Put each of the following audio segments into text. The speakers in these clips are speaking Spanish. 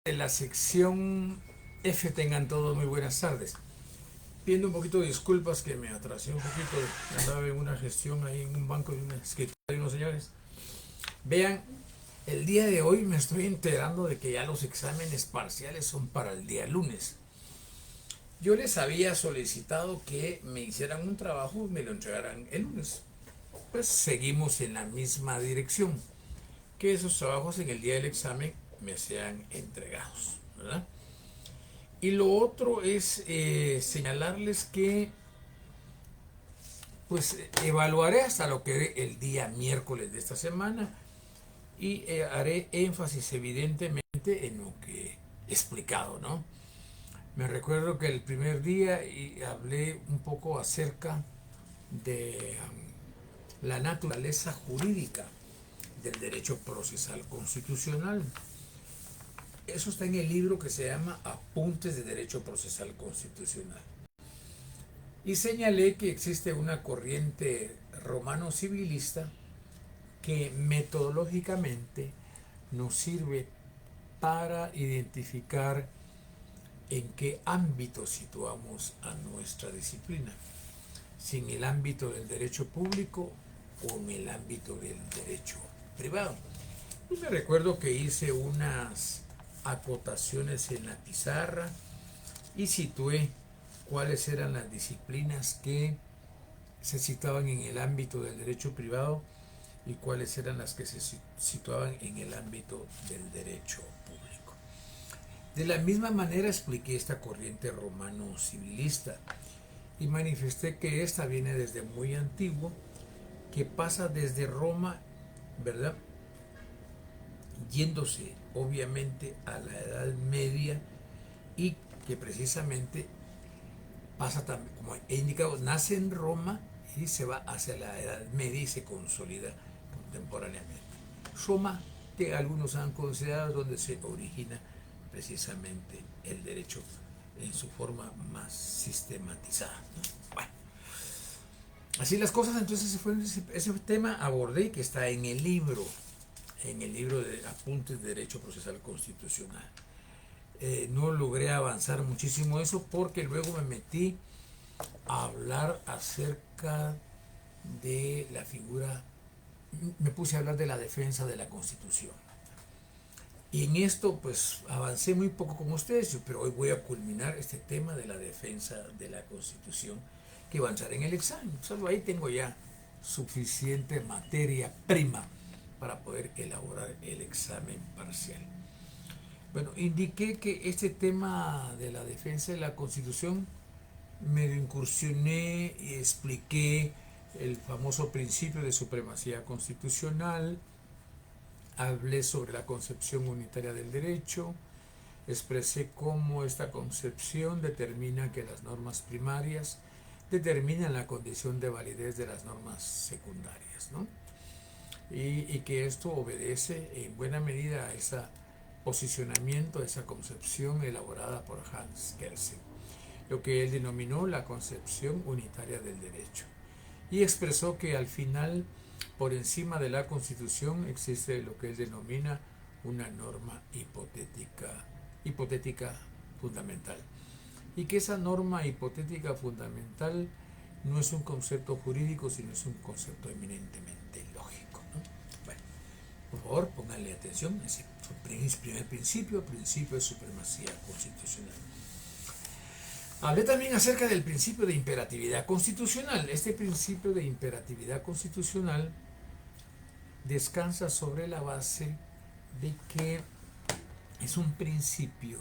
De la sección F, tengan todos muy buenas tardes. Pidiendo un poquito de disculpas que me atrasé un poquito, andaba en una gestión ahí en un banco de una escritura de unos señores. Vean, el día de hoy me estoy enterando de que ya los exámenes parciales son para el día lunes. Yo les había solicitado que me hicieran un trabajo y me lo entregaran el lunes. Pues seguimos en la misma dirección, que esos trabajos en el día del examen me sean entregados, ¿verdad? Y lo otro es señalarles que pues evaluaré hasta lo que dé el día miércoles de esta semana y haré énfasis evidentemente en lo que he explicado, ¿no? Me recuerdo que el primer día hablé un poco acerca de la naturaleza jurídica del derecho procesal constitucional. Eso está en el libro que se llama Apuntes de Derecho Procesal Constitucional. Y señalé que existe una corriente romano-civilista que metodológicamente nos sirve para identificar en qué ámbito situamos a nuestra disciplina, si en el ámbito del derecho público o en el ámbito del derecho privado. Y me recuerdo que hice unas acotaciones en la pizarra y situé cuáles eran las disciplinas que se situaban en el ámbito del derecho privado y cuáles eran las que se situaban en el ámbito del derecho público. De la misma manera expliqué esta corriente romano-civilista y manifesté que esta viene desde muy antiguo, que pasa desde Roma, ¿verdad? Yéndose obviamente a la Edad Media y que precisamente pasa también, como he indicado, nace en Roma y se va hacia la Edad Media y se consolida contemporáneamente. Roma, que algunos han considerado donde se origina precisamente el derecho en su forma más sistematizada, ¿no? Bueno, así las cosas, entonces ese tema abordé que está en el libro de Apuntes de Derecho Procesal Constitucional. No logré avanzar muchísimo eso porque luego me metí a hablar acerca de la figura, me puse a hablar de la defensa de la Constitución. Y en esto pues avancé muy poco con ustedes, pero hoy voy a culminar este tema de la defensa de la Constitución que va a entrar en el examen. Solo ahí tengo ya suficiente materia prima para poder elaborar el examen parcial. Bueno, indiqué que este tema de la defensa de la Constitución medio incursioné y expliqué el famoso principio de supremacía constitucional, hablé sobre la concepción unitaria del derecho, expresé cómo esta concepción determina que las normas primarias determinan la condición de validez de las normas secundarias, ¿no? Y que esto obedece en buena medida a ese posicionamiento, a esa concepción elaborada por Hans Kelsen, lo que él denominó la concepción unitaria del derecho, y expresó que al final, por encima de la Constitución, existe lo que él denomina una norma hipotética fundamental, y que esa norma hipotética fundamental no es un concepto jurídico, sino es un concepto eminentemente lógico, ¿no? Bueno, por favor, pónganle atención a ese primer principio de supremacía constitucional. Hablé también acerca del principio de imperatividad constitucional. Este principio de imperatividad constitucional descansa sobre la base de que es un principio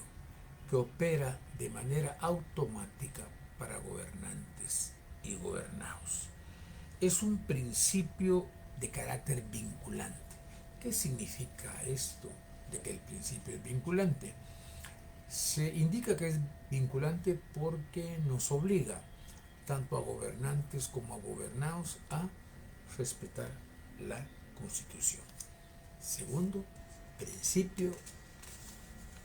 que opera de manera automática para gobernantes y gobernados. Es un principio de carácter vinculante. ¿Qué significa esto de que el principio es vinculante? Se indica que es vinculante porque nos obliga tanto a gobernantes como a gobernados a respetar la Constitución. Segundo principio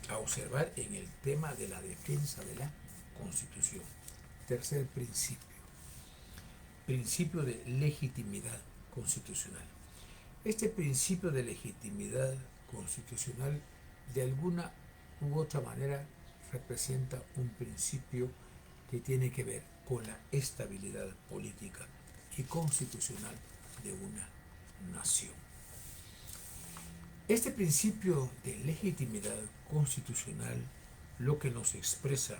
a observar en el tema de la defensa de la Constitución. Tercer principio de legitimidad constitucional. Este principio de legitimidad constitucional de alguna u otra manera representa un principio que tiene que ver con la estabilidad política y constitucional de una nación. Este principio de legitimidad constitucional lo que nos expresa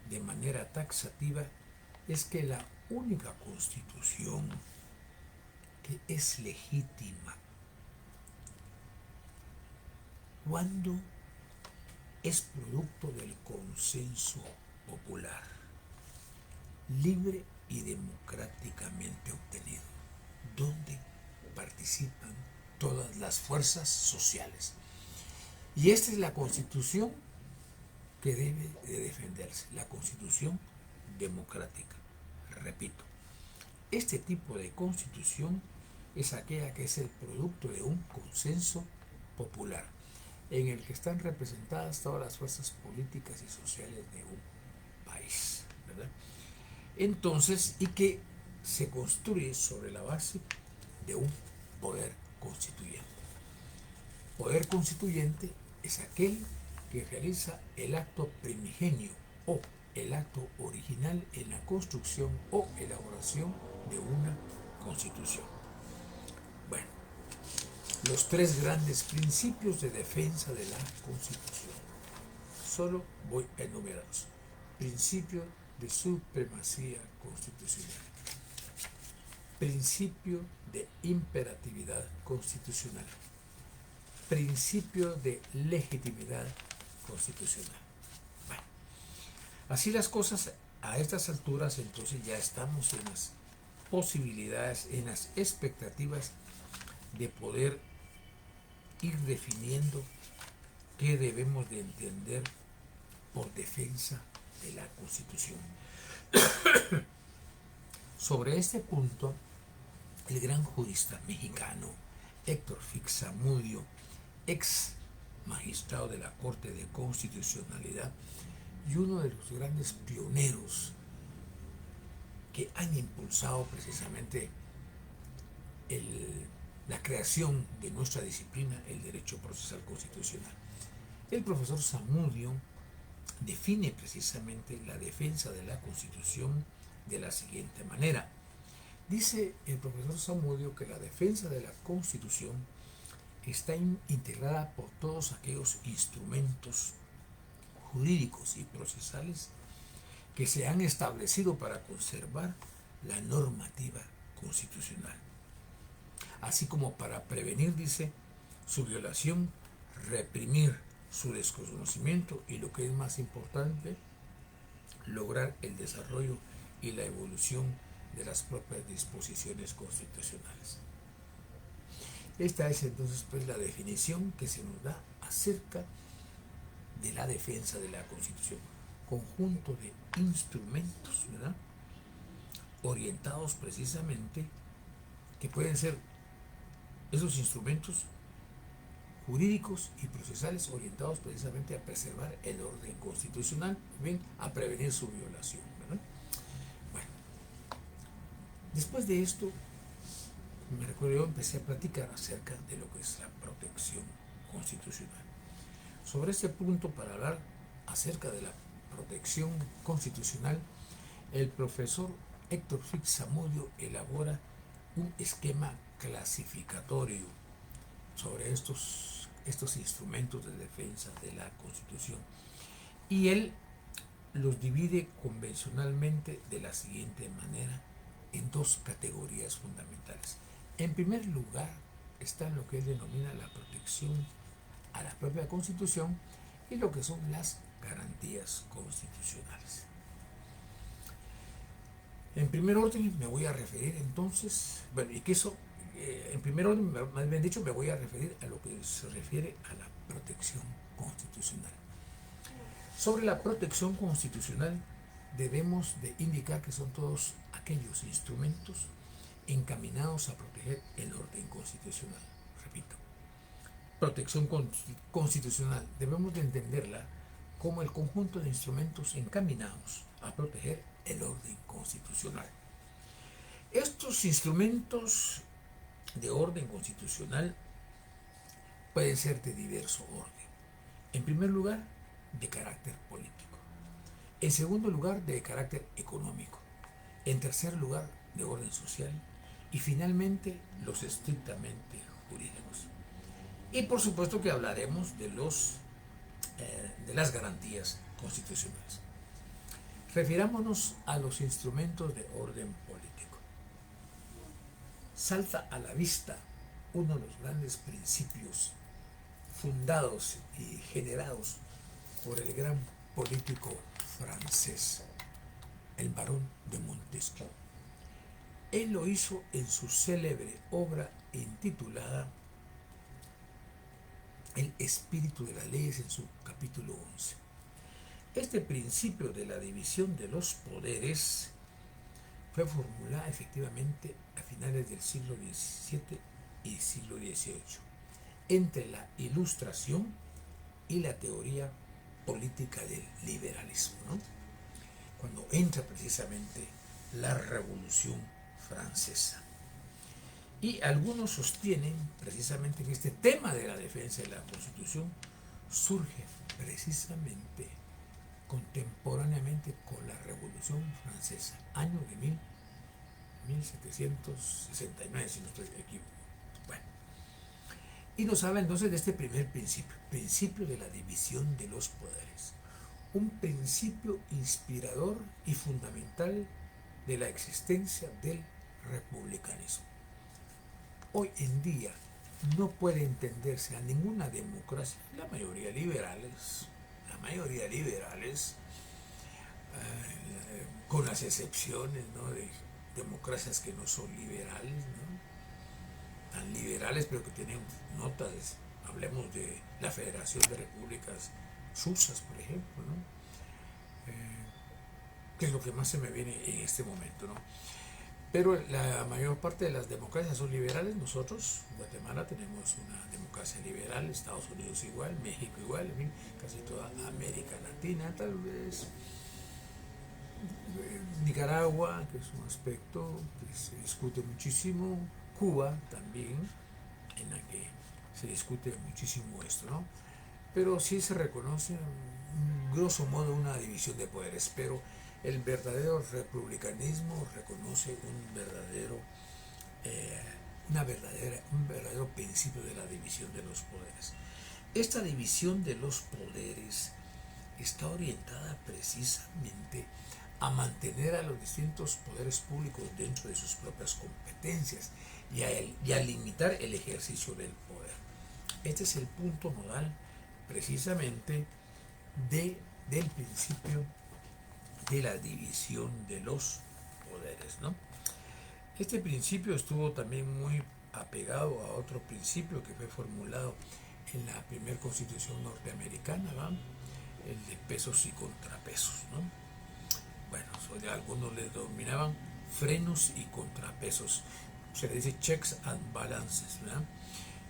de manera taxativa es que la única constitución que es legítima cuando es producto del consenso popular, libre y democráticamente obtenido, donde participan todas las fuerzas sociales. Y esta es la constitución que debe de defenderse, la constitución democrática. Repito, este tipo de constitución es aquella que es el producto de un consenso popular, en el que están representadas todas las fuerzas políticas y sociales de un país, ¿verdad? Entonces, y que se construye sobre la base de un poder constituyente. Poder constituyente es aquel que realiza el acto primigenio o el acto original en la construcción o elaboración de una constitución. Bueno, los tres grandes principios de defensa de la Constitución. Solo voy a enumerarlos. Principio de supremacía constitucional. Principio de imperatividad constitucional. Principio de legitimidad constitucional. Bueno, así las cosas a estas alturas, entonces ya estamos en las posibilidades, en las expectativas de poder ir definiendo qué debemos de entender por defensa de la Constitución. Sobre este punto, el gran jurista mexicano Héctor Fix Zamudio, ex magistrado de la Corte de Constitucionalidad y uno de los grandes pioneros que han impulsado precisamente la creación de nuestra disciplina, el derecho procesal constitucional. El profesor Zamudio define precisamente la defensa de la Constitución de la siguiente manera. Dice el profesor Zamudio que la defensa de la Constitución está integrada por todos aquellos instrumentos jurídicos y procesales que se han establecido para conservar la normativa constitucional, así como para prevenir, dice, su violación, reprimir su desconocimiento y, lo que es más importante, lograr el desarrollo y la evolución de las propias disposiciones constitucionales. Esta es entonces pues la definición que se nos da acerca de la defensa de la Constitución. Conjunto de instrumentos, ¿verdad?, orientados precisamente, que pueden ser esos instrumentos jurídicos y procesales orientados precisamente a preservar el orden constitucional, bien, a prevenir su violación, ¿verdad? Bueno, después de esto, me recuerdo, yo empecé a platicar acerca de lo que es la protección constitucional. Sobre este punto, para hablar acerca de la protección constitucional, el profesor Héctor Fix Zamudio elabora un esquema clasificatorio sobre estos instrumentos de defensa de la Constitución, y él los divide convencionalmente de la siguiente manera en dos categorías fundamentales. En primer lugar está lo que él denomina la protección a la propia Constitución y lo que son las garantías constitucionales. En primer orden me voy a referir entonces, bueno, y que eso, en primer orden, más bien dicho, me voy a referir a lo que se refiere a la protección constitucional. Sobre la protección constitucional debemos de indicar que son todos aquellos instrumentos encaminados a proteger el orden constitucional. Repito, protección constitucional debemos de entenderla como el conjunto de instrumentos encaminados a proteger el orden constitucional. Estos instrumentos de orden constitucional pueden ser de diverso orden. En primer lugar, de carácter político. En segundo lugar, de carácter económico. En tercer lugar, de orden social. Y finalmente, los estrictamente jurídicos. Y por supuesto que hablaremos de las garantías constitucionales. Refirámonos a los instrumentos de orden político. Salta a la vista uno de los grandes principios fundados y generados por el gran político francés, el barón de Montesquieu. Él lo hizo en su célebre obra intitulada El espíritu de las leyes, en su capítulo 11. Este principio de la división de los poderes fue formulada efectivamente a finales del siglo XVII y siglo XVIII, entre la Ilustración y la teoría política del liberalismo, ¿no? Cuando entra precisamente la Revolución Francesa. Y algunos sostienen precisamente que este tema de la defensa de la Constitución surge precisamente contemporáneamente con la Revolución Francesa, año de 1769, si no estoy equivocado. Bueno, y nos habla entonces de este primer principio de la división de los poderes, un principio inspirador y fundamental de la existencia del republicanismo. Hoy en día no puede entenderse a ninguna democracia, la mayoría liberales, con las excepciones, ¿no?, de democracias que no son liberales, ¿no?, tan liberales pero que tienen notas. Hablemos de la Federación de Repúblicas Susas, por ejemplo, ¿no? Que es lo que más se me viene en este momento, ¿no? Pero la mayor parte de las democracias son liberales. Nosotros, Guatemala, tenemos una democracia liberal, Estados Unidos igual, México igual, en fin, casi toda América Latina, tal vez Nicaragua, que es un aspecto que se discute muchísimo, Cuba también, en la que se discute muchísimo esto, ¿no? Pero sí se reconoce, grosso modo, una división de poderes, pero el verdadero republicanismo reconoce un verdadero principio de la división de los poderes. Esta división de los poderes está orientada precisamente a mantener a los distintos poderes públicos dentro de sus propias competencias y a limitar el ejercicio del poder. Este es el punto nodal precisamente del principio de la división de los poderes, ¿no? Este principio estuvo también muy apegado a otro principio que fue formulado en la primera Constitución norteamericana, ¿va?, el de pesos y contrapesos, ¿no? Bueno, algunos le denominaban frenos y contrapesos, se le dice checks and balances, ¿verdad?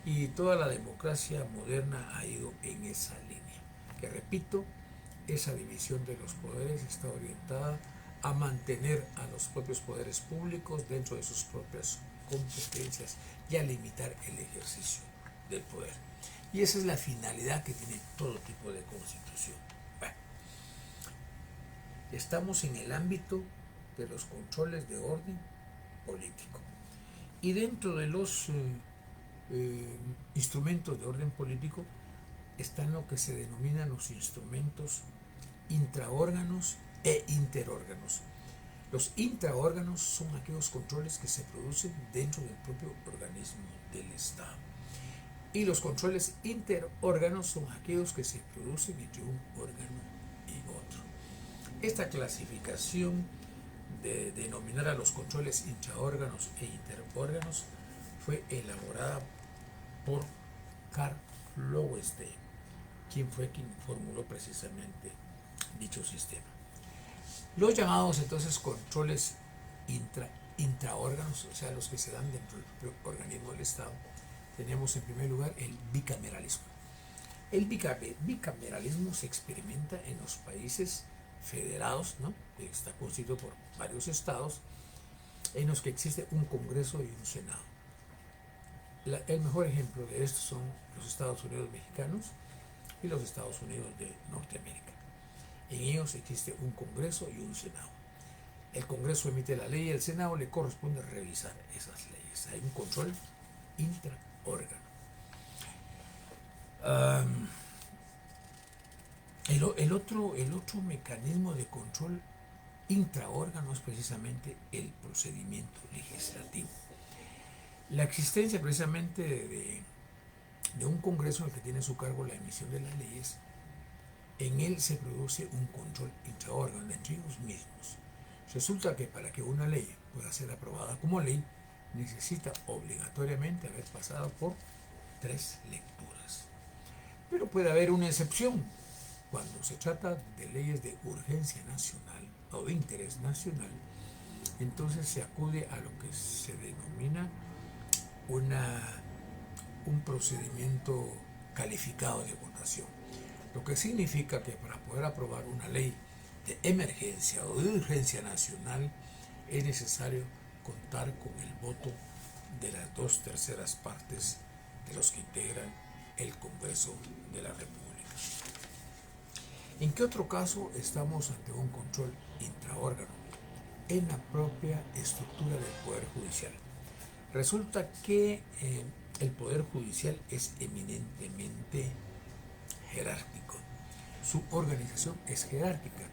Y toda la democracia moderna ha ido en esa línea, que repito, esa división de los poderes está orientada a mantener a los propios poderes públicos dentro de sus propias competencias y a limitar el ejercicio del poder. Y esa es la finalidad que tiene todo tipo de constitución. Bueno, estamos en el ámbito de los controles de orden político. Y dentro de los instrumentos de orden político están lo que se denominan los instrumentos intraórganos e interórganos. Los intraórganos son aquellos controles que se producen dentro del propio organismo del Estado. Y los controles interórganos son aquellos que se producen entre un órgano y otro. Esta clasificación de denominar a los controles intraórganos e interórganos fue elaborada por Karl Lowenstein, quien formuló precisamente dicho sistema. Los llamados entonces controles intraórganos, o sea, los que se dan dentro del propio organismo del Estado, tenemos en primer lugar el bicameralismo. El bicameralismo se experimenta en los países federados, ¿no?, que está constituido por varios estados, en los que existe un Congreso y un Senado. El mejor ejemplo de esto son los Estados Unidos mexicanos y los Estados Unidos de Norteamérica. ellos existe un Congreso y un Senado. El Congreso emite la ley y el Senado le corresponde revisar esas leyes. Hay un control intraórgano. El otro mecanismo de control intraórgano es precisamente el procedimiento legislativo. La existencia precisamente de un Congreso en el que tiene a su cargo la emisión de las leyes, en él se produce un control intraórgano entre ellos mismos. Resulta que para que una ley pueda ser aprobada como ley, necesita obligatoriamente haber pasado por 3 lecturas. Pero puede haber una excepción. Cuando se trata de leyes de urgencia nacional o de interés nacional, entonces se acude a lo que se denomina un procedimiento calificado de votación. Lo que significa que para poder aprobar una ley de emergencia o de urgencia nacional es necesario contar con el voto de las 2/3 partes de los que integran el Congreso de la República. ¿En qué otro caso estamos ante un control intraórgano? En la propia estructura del Poder Judicial. Resulta que el Poder Judicial es eminentemente jerárquico. Su organización es jerárquica,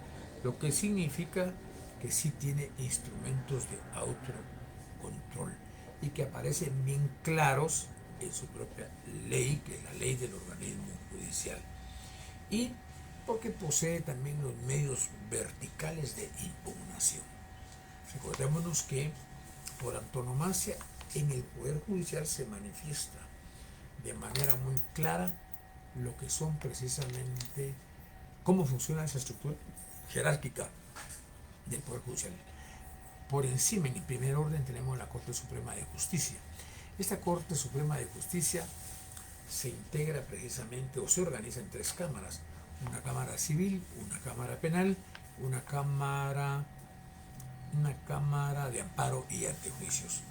lo que significa que sí tiene instrumentos de autocontrol y que aparecen bien claros en su propia ley, que es la ley del organismo judicial. Y porque posee también los medios verticales de impugnación. Recordémonos que por antonomasia en el Poder Judicial se manifiesta de manera muy clara lo que son precisamente cómo funciona esa estructura jerárquica del Poder Judicial. Por encima, en el primer orden, tenemos la Corte Suprema de Justicia. Esta Corte Suprema de Justicia se integra precisamente o se organiza en 3 cámaras: una cámara civil, una cámara penal, una cámara de amparo y antejuicios.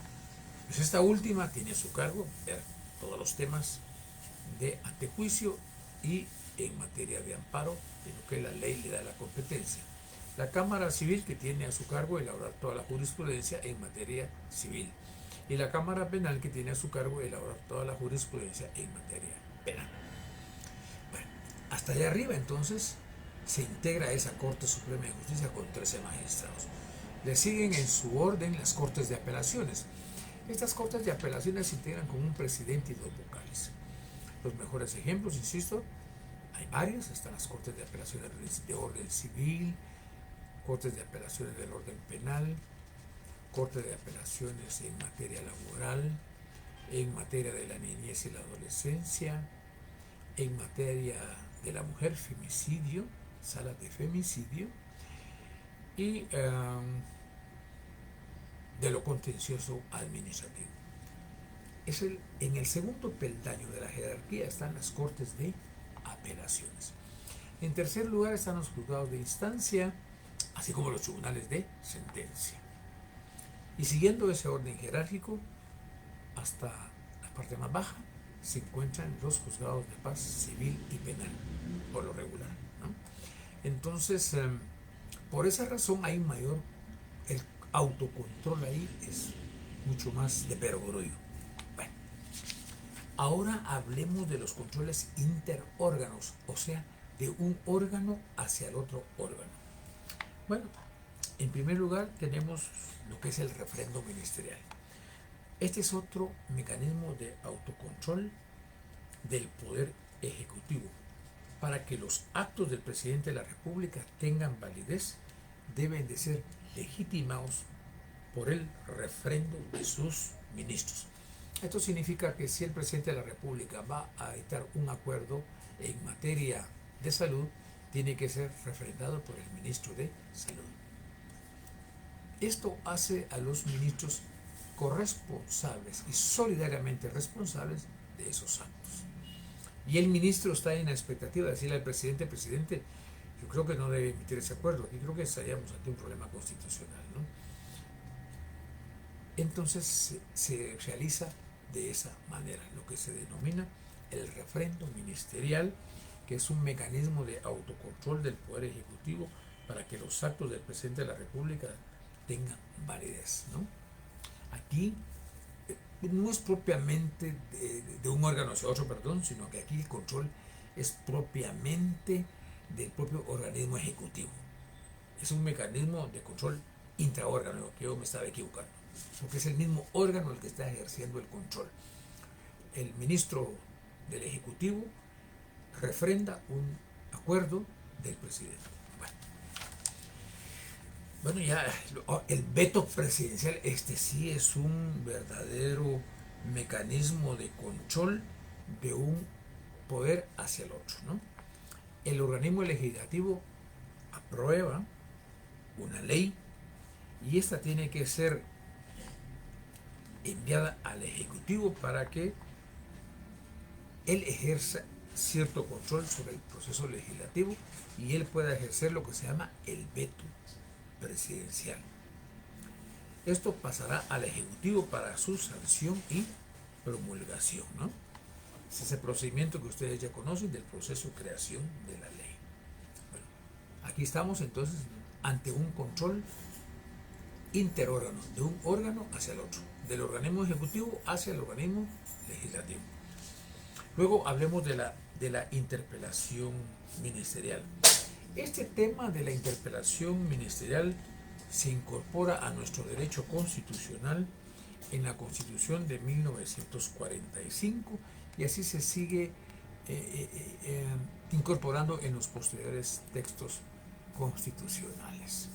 Pues esta última tiene a su cargo ver todos los temas de antejuicio y en materia de amparo, de lo que la ley le da la competencia. La Cámara Civil, que tiene a su cargo elaborar toda la jurisprudencia en materia civil, y la Cámara Penal, que tiene a su cargo elaborar toda la jurisprudencia en materia penal. Bueno, hasta allá arriba entonces se integra esa Corte Suprema de Justicia con 13 magistrados. Le siguen en su orden las Cortes de Apelaciones. Estas Cortes de Apelaciones se integran con un presidente y 2 vocales. Los mejores ejemplos, insisto, hay varios. Están las Cortes de Apelaciones de orden civil, Cortes de Apelaciones del orden penal, Corte de Apelaciones en materia laboral, en materia de la niñez y la adolescencia, en materia de la mujer, femicidio, salas de femicidio, y de lo contencioso administrativo. En el segundo peldaño de la jerarquía están las Cortes de Apelaciones. En tercer lugar están los juzgados de instancia, así como los tribunales de sentencia. Y siguiendo ese orden jerárquico, hasta la parte más baja, se encuentran los juzgados de paz civil y penal, por lo regular, ¿no? Entonces, por esa razón hay el autocontrol ahí es mucho más de perogrullo. Bueno, ahora hablemos de los controles interórganos, o sea, de un órgano hacia el otro órgano. Bueno, en primer lugar tenemos lo que es el refrendo ministerial. Este es otro mecanismo de autocontrol del Poder Ejecutivo. Para que los actos del presidente de la República tengan validez, deben de ser legitimados por el refrendo de sus ministros. Esto significa que si el presidente de la República va a dictar un acuerdo en materia de salud, tiene que ser refrendado por el ministro de Salud. Esto hace a los ministros corresponsables y solidariamente responsables de esos actos. Y el ministro está en la expectativa de decirle al presidente, yo creo que no debe emitir ese acuerdo, y creo que estaríamos ante un problema constitucional, ¿no? Entonces se realiza de esa manera, lo que se denomina el refrendo ministerial, que es un mecanismo de autocontrol del Poder Ejecutivo para que los actos del presidente de la República tengan validez, ¿no? Aquí no es propiamente de un órgano hacia otro, perdón, sino que aquí el control es propiamente del propio organismo ejecutivo. Es un mecanismo de control intraórgano, que yo me estaba equivocando, porque es el mismo órgano el que está ejerciendo el control. El ministro del Ejecutivo refrenda un acuerdo del presidente. Bueno, ya el veto presidencial, este sí es un verdadero mecanismo de control de un poder hacia el otro, ¿no? El organismo legislativo aprueba una ley y esta tiene que ser enviada al Ejecutivo para que él ejerza cierto control sobre el proceso legislativo y él pueda ejercer lo que se llama el veto presidencial. Esto pasará al Ejecutivo para su sanción y promulgación, ¿no? Es ese procedimiento que ustedes ya conocen del proceso de creación de la ley. Bueno, aquí estamos entonces ante un control interórgano, de un órgano hacia el otro, del organismo ejecutivo hacia el organismo legislativo. Luego hablemos de la interpelación ministerial. Este tema de la interpelación ministerial se incorpora a nuestro derecho constitucional en la Constitución de 1945 y así se sigue incorporando en los posteriores textos constitucionales.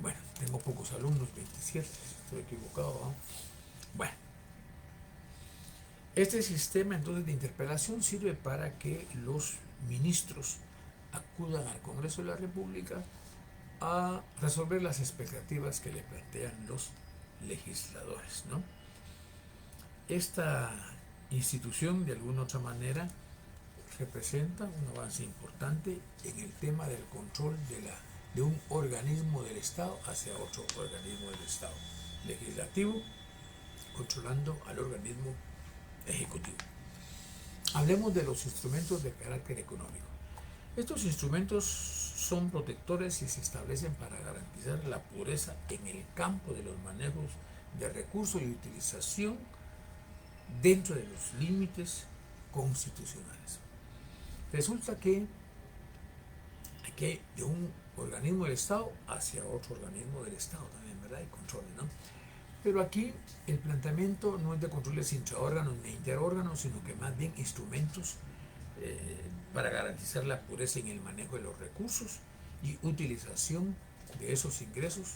Bueno, tengo pocos alumnos, 27, estoy equivocado, ¿no? Bueno, este sistema entonces de interpelación sirve para que los ministros acudan al Congreso de la República a resolver las expectativas que le plantean los legisladores, ¿no? Esta institución, de alguna otra manera, representa un avance importante en el tema del control de un organismo del Estado hacia otro organismo del Estado, legislativo, controlando al organismo ejecutivo. Hablemos de los instrumentos de carácter económico. Estos instrumentos son protectores y se establecen para garantizar la pureza en el campo de los manejos de recursos y utilización dentro de los límites constitucionales. Resulta que aquí hay de un organismo del Estado hacia otro organismo del Estado también, ¿verdad? Y controles, ¿no? Pero aquí el planteamiento no es de controles intraórganos ni interórganos, sino que más bien instrumentos para garantizar la pureza en el manejo de los recursos y utilización de esos ingresos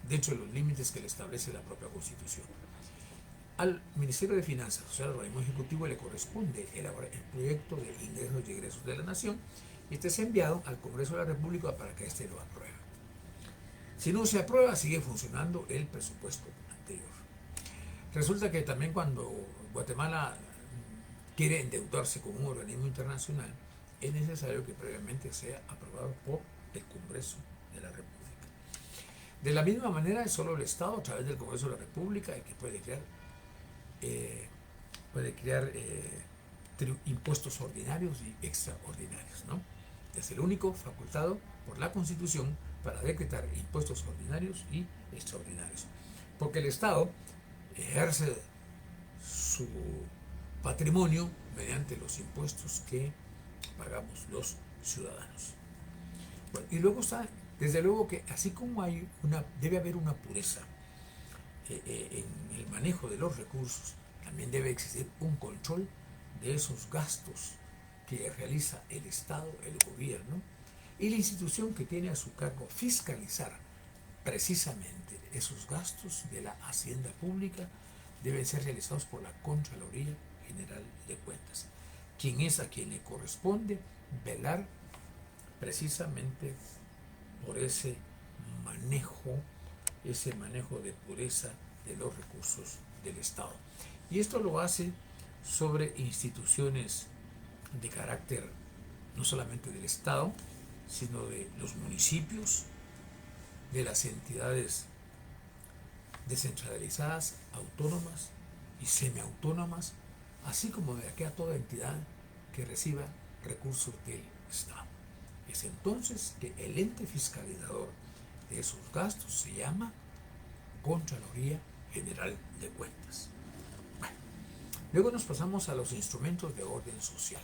dentro de los límites que le establece la propia Constitución. Al Ministerio de Finanzas, o sea, al organismo ejecutivo, le corresponde elaborar el proyecto de ingresos y egresos de la Nación y este es enviado al Congreso de la República para que éste lo apruebe. Si no se aprueba, sigue funcionando el presupuesto anterior. Resulta que también cuando Guatemala quiere endeudarse con un organismo internacional, es necesario que previamente sea aprobado por el Congreso de la República. De la misma manera, es solo el Estado, a través del Congreso de la República, el que puede crear impuestos ordinarios y extraordinarios, ¿no? Es el único facultado por la Constitución para decretar impuestos ordinarios y extraordinarios. Porque el Estado ejerce su patrimonio mediante los impuestos que pagamos los ciudadanos. Bueno, y luego está, desde luego que así como debe haber una pureza en el manejo de los recursos, también debe existir un control de esos gastos que realiza el Estado, el gobierno, y la institución que tiene a su cargo fiscalizar precisamente esos gastos de la hacienda pública deben ser realizados por la Contraloría General de Cuentas, quien es a quien le corresponde velar precisamente por ese manejo de pureza de los recursos del Estado. Y esto lo hace sobre instituciones de carácter no solamente del Estado, sino de los municipios, de las entidades descentralizadas, autónomas y semiautónomas, así como de toda entidad que reciba recursos del Estado. Es entonces que el ente fiscalizador de esos gastos se llama Contraloría General de Cuentas. Bueno, luego nos pasamos a los instrumentos de orden social.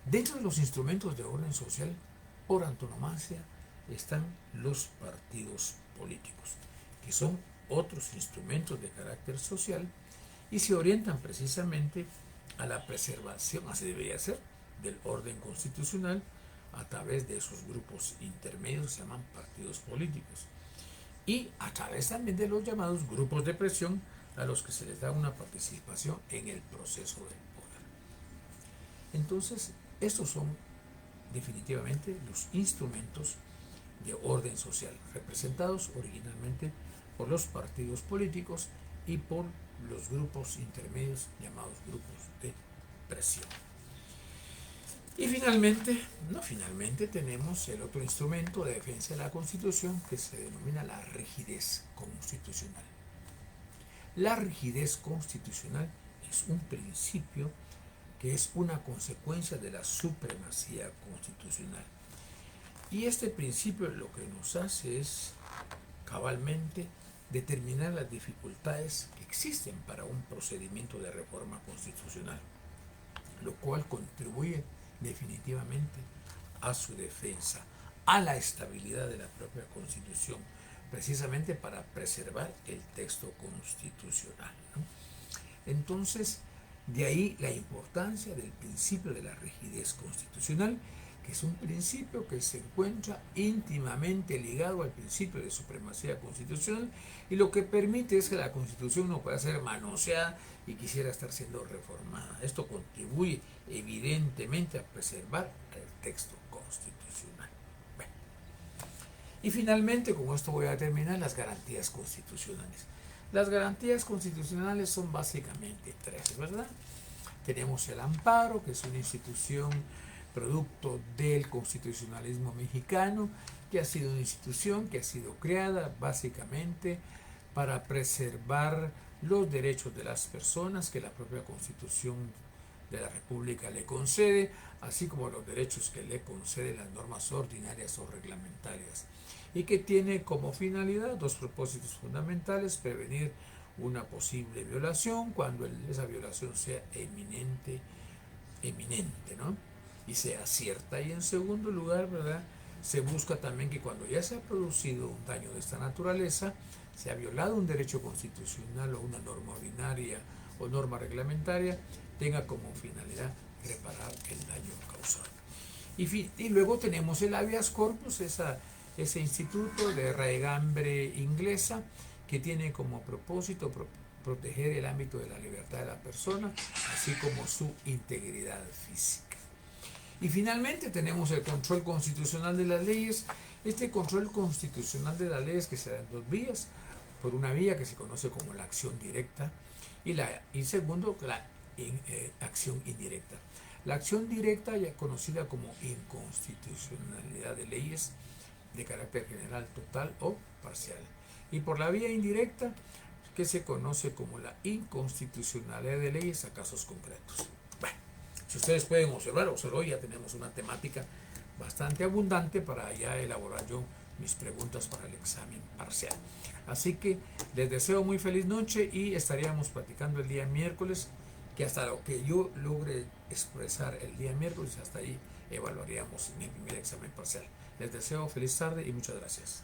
Dentro de los instrumentos de orden social, por antonomasia, están los partidos políticos, que son otros instrumentos de carácter social y se orientan precisamente a la preservación, así debería ser, del orden constitucional a través de esos grupos intermedios que se llaman partidos políticos y a través también de los llamados grupos de presión a los que se les da una participación en el proceso del poder. Entonces, estos son definitivamente los instrumentos de orden social, representados originalmente por los partidos políticos y por los grupos intermedios llamados grupos de presión. Y finalmente tenemos el otro instrumento de defensa de la Constitución que se denomina la rigidez constitucional. La rigidez constitucional es un principio que es una consecuencia de la supremacía constitucional. Y este principio lo que nos hace es cabalmente determinar las dificultades que existen para un procedimiento de reforma constitucional, lo cual contribuye definitivamente a su defensa, a la estabilidad de la propia Constitución, precisamente para preservar el texto constitucional, ¿no? Entonces, de ahí la importancia del principio de la rigidez constitucional, que es un principio que se encuentra íntimamente ligado al principio de supremacía constitucional y lo que permite es que la Constitución no pueda ser manoseada y quisiera estar siendo reformada. Esto contribuye evidentemente a preservar el texto constitucional. Bueno. Y finalmente, con esto voy a terminar, las garantías constitucionales. Las garantías constitucionales son básicamente tres, ¿verdad? Tenemos el amparo, que es una institución producto del constitucionalismo mexicano, que ha sido una institución que ha sido creada básicamente para preservar los derechos de las personas que la propia Constitución de la República le concede, así como los derechos que le conceden las normas ordinarias o reglamentarias, y que tiene como finalidad dos propósitos fundamentales: prevenir una posible violación cuando esa violación sea eminente, ¿no? Y sea cierta. Y en segundo lugar, ¿verdad?, se busca también que cuando ya se ha producido un daño de esta naturaleza, se ha violado un derecho constitucional o una norma ordinaria o norma reglamentaria, tenga como finalidad reparar el daño causado. Y luego tenemos el habeas corpus, ese instituto de raigambre inglesa que tiene como propósito proteger el ámbito de la libertad de la persona, así como su integridad física. Y finalmente tenemos el control constitucional de las leyes. Este control constitucional de las leyes que se da en dos vías: por una vía que se conoce como la acción directa y segundo, la acción indirecta. La acción directa, ya conocida como inconstitucionalidad de leyes de carácter general, total o parcial. Y por la vía indirecta, que se conoce como la inconstitucionalidad de leyes a casos concretos. Bueno, si ustedes pueden observar, hoy ya tenemos una temática bastante abundante para ya elaborar yo mis preguntas para el examen parcial. Así que les deseo muy feliz noche y estaríamos platicando el día miércoles, que hasta lo que yo logre expresar el día miércoles, hasta ahí evaluaríamos mi primer examen parcial. Les deseo feliz tarde y muchas gracias.